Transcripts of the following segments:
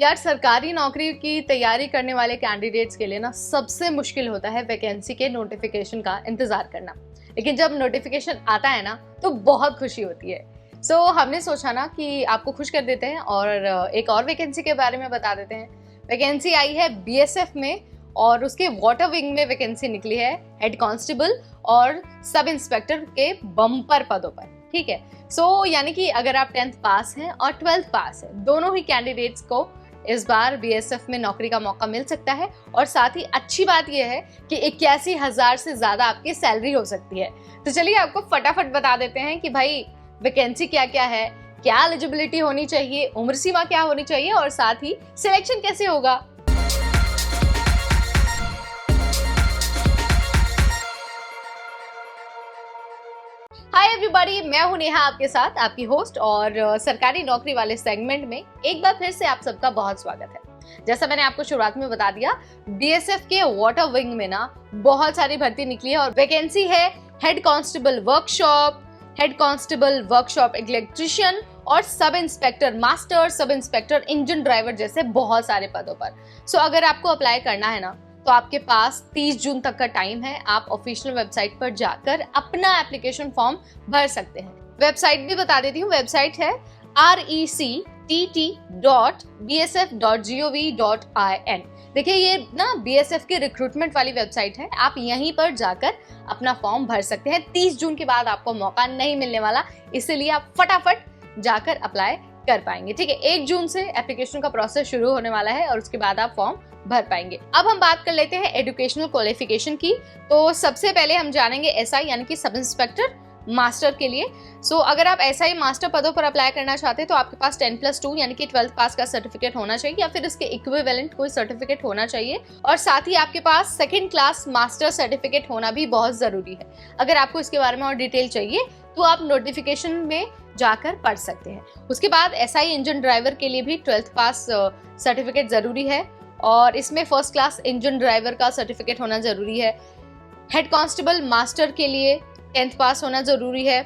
यार सरकारी नौकरी की तैयारी करने वाले कैंडिडेट्स के लिए ना सबसे मुश्किल होता है वैकेंसी के नोटिफिकेशन का इंतजार करना। लेकिन जब नोटिफिकेशन आता है ना तो बहुत खुशी होती है। हमने सोचा ना कि आपको खुश कर देते हैं और एक और वैकेंसी के बारे में बता देते हैं। वैकेंसी आई है बीएसएफ में और उसके वाटर विंग में वैकेंसी निकली है हेड कांस्टेबल और सब इंस्पेक्टर के बम्पर पदों पर। ठीक है, यानी कि अगर आप 10th पास हैं और 12th पास है, दोनों ही कैंडिडेट्स को इस बार बीएसएफ में नौकरी का मौका मिल सकता है। और साथ ही अच्छी बात यह है कि 81,000 से ज्यादा आपकी सैलरी हो सकती है। तो चलिए आपको फटाफट बता देते हैं कि भाई वैकेंसी क्या क्या है, क्या एलिजिबिलिटी होनी चाहिए, उम्र सीमा क्या होनी चाहिए और साथ ही सिलेक्शन कैसे होगा। हाय एवरीबॉडी, मैं हूं नेहा आपके साथ, आपकी होस्ट, और सरकारी नौकरी वाले सेगमेंट में एक बार फिर से आप सबका बहुत स्वागत है। जैसा मैंने आपको शुरुआत में बता दिया, बीएसएफ के वाटर विंग में ना बहुत सारी भर्ती निकली है और वैकेंसी है head constable workshop, head constable workshop electrician और sub inspector master, sub inspector engine driver जैसे बहुत सारे पदों पर। अगर आपको अप्लाई करना है ना तो आपके पास 30 जून तक का टाइम है। आप ऑफिशियल वेबसाइट पर जाकर अपना एप्लीकेशन फॉर्म भर सकते हैं। वेबसाइट भी बता देती हूँ, वेबसाइट है rectt.bsf.gov.in। देखिए ये ना बीएसएफ की रिक्रूटमेंट वाली वेबसाइट है, आप यहीं पर जाकर अपना फॉर्म भर सकते हैं। 30 जून के बाद आपको मौका नहीं मिलने वाला, इसीलिए आप फटाफट जाकर अप्लाई कर पाएंगे। ठीक है, 1 जून से एप्लीकेशन का प्रोसेस शुरू होने वाला है और उसके बाद आप फॉर्म भर पाएंगे। अब हम बात कर लेते हैं एजुकेशनल क्वालिफिकेशन की। तो सबसे पहले हम जानेंगे एसआई यानी कि सब इंस्पेक्टर मास्टर के लिए। अगर आप एसआई मास्टर पदों पर अप्लाई करना चाहते हैं तो आपके पास 10+2 यानी कि 12th पास का सर्टिफिकेट होना चाहिए या फिर इसके इक्विवेलेंट कोई सर्टिफिकेट होना चाहिए। और साथ ही आपके पास 2nd क्लास मास्टर सर्टिफिकेट होना भी बहुत जरूरी है। अगर आपको इसके बारे में और डिटेल चाहिए तो आप नोटिफिकेशन में जाकर पढ़ सकते हैं। उसके बाद एसआई इंजन ड्राइवर के लिए भी 12th पास सर्टिफिकेट जरूरी है और इसमें 1st क्लास इंजन ड्राइवर का सर्टिफिकेट होना जरूरी है। हेड कांस्टेबल मास्टर के लिए 10th पास होना जरूरी है।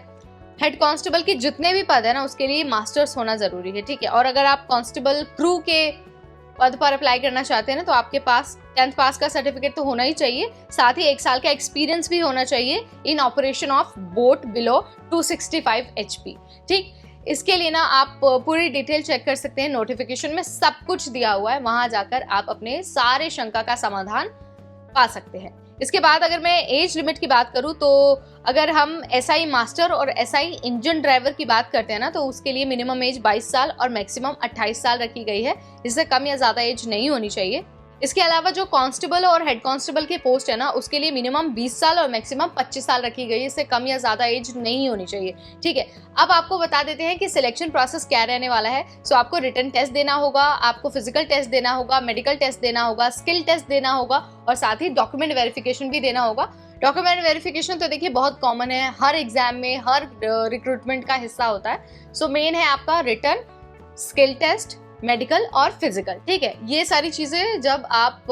हेड कांस्टेबल के जितने भी पद है ना उसके लिए मास्टर्स होना जरूरी है। ठीक है, और अगर आप कांस्टेबल क्रू के पद पर अप्लाई करना चाहते हैं ना तो आपके पास 10th पास का सर्टिफिकेट तो होना ही चाहिए, साथ ही 1 साल का एक्सपीरियंस भी होना चाहिए इन operation of boat below 265 HP। ठीक, इसके लिए ना आप पूरी डिटेल चेक कर सकते हैं, नोटिफिकेशन में सब कुछ दिया हुआ है, वहां जाकर आप अपने सारे शंका का समाधान पा सकते हैं। इसके बाद अगर मैं एज लिमिट की बात करूं तो अगर हम एसआई मास्टर और एसआई इंजन ड्राइवर की बात करते हैं ना तो उसके लिए मिनिमम एज 22 साल और मैक्सिमम 28 साल रखी गई है। इससे कम या ज्यादा एज नहीं होनी चाहिए। इसके अलावा जो कांस्टेबल और हेड कांस्टेबल के पोस्ट है ना उसके लिए मिनिमम 20 साल और मैक्सिमम 25 साल रखी गई है। इससे कम या ज्यादा एज नहीं होनी चाहिए। ठीक है, अब आपको बता देते हैं कि सिलेक्शन प्रोसेस क्या रहने वाला है। आपको रिटन टेस्ट देना होगा, आपको फिजिकल टेस्ट देना होगा, मेडिकल टेस्ट देना होगा, स्किल टेस्ट देना होगा और साथ ही डॉक्यूमेंट वेरिफिकेशन भी देना होगा। डॉक्यूमेंट वेरिफिकेशन तो देखिए बहुत कॉमन है, हर एग्जाम में हर रिक्रूटमेंट का हिस्सा होता है। मेन है आपका रिटन, स्किल टेस्ट, मेडिकल और फिजिकल। ठीक है, ये सारी चीजें जब आप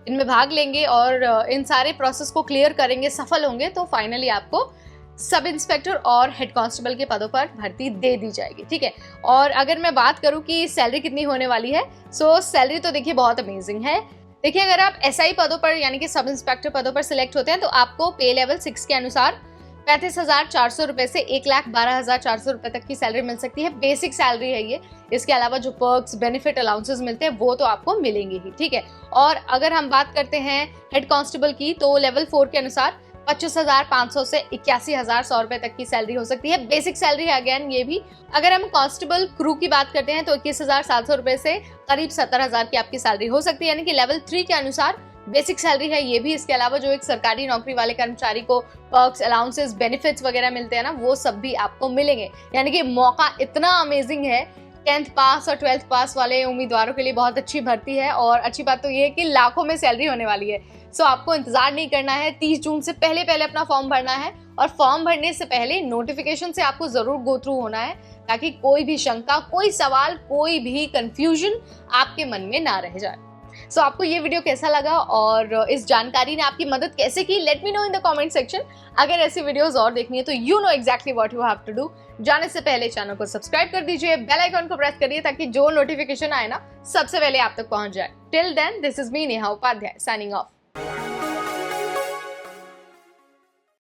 इनमें भाग लेंगे और इन सारे प्रोसेस को क्लियर करेंगे, सफल होंगे, तो फाइनली आपको सब इंस्पेक्टर और हेड कांस्टेबल के पदों पर भर्ती दे दी जाएगी। ठीक है, और अगर मैं बात करूं कि सैलरी कितनी होने वाली है, सैलरी तो देखिए बहुत अमेजिंग है। देखिए अगर आप एसआई पदों पर यानी कि सब इंस्पेक्टर पदों पर सिलेक्ट होते हैं तो आपको पे लेवल 6 के अनुसार 35,400 रुपए से 1,12,400 रुपए तक की सैलरी मिल सकती है। बेसिक सैलरी है ये। इसके अलावा जो पर्क्स, बेनिफिट, अलाउंसेस मिलते हैं वो तो आपको मिलेंगे ही। ठीक है, और अगर हम बात करते हैं हेड कांस्टेबल की तो लेवल 4 के अनुसार 25,500 से 81,100 रुपए तक की सैलरी हो सकती है। बेसिक सैलरी है अगेन ये भी। अगर हम कांस्टेबल क्रू की बात करते हैं तो 21,700 रुपए से करीब 70,000 की आपकी सैलरी हो सकती है, यानी कि लेवल 3 के अनुसार बेसिक सैलरी है ये भी। इसके अलावा जो एक सरकारी नौकरी वाले कर्मचारी को पर्क्स, अलाउंसेस, बेनिफिट्स वगैरह मिलते हैं ना वो सब भी आपको मिलेंगे। यानी कि मौका इतना अमेजिंग है। 10th पास और 12th पास वाले उम्मीदवारों के लिए बहुत अच्छी भर्ती है और अच्छी बात तो ये है कि लाखों में सैलरी होने वाली है। आपको इंतजार नहीं करना है, 30 जून से पहले अपना फॉर्म भरना है और फॉर्म भरने से पहले नोटिफिकेशन से आपको जरूर गो थ्रू होना है ताकि कोई भी शंका, कोई सवाल, कोई भी कंफ्यूजन आपके मन में ना रह जाए। सो आपको ये वीडियो कैसा लगा और इस जानकारी ने आपकी मदद कैसे की, let me know in the comment section. अगर ऐसी वीडियोस और देखनी है तो you know exactly what you have to do. जाने से पहले चैनल को सब्सक्राइब कर दीजिए, बेल आइकन को प्रेस करिए ताकि जो नोटिफिकेशन आए ना सबसे पहले आप तक पहुंच जाए। Till then, this is me Neha Upadhyay signing of.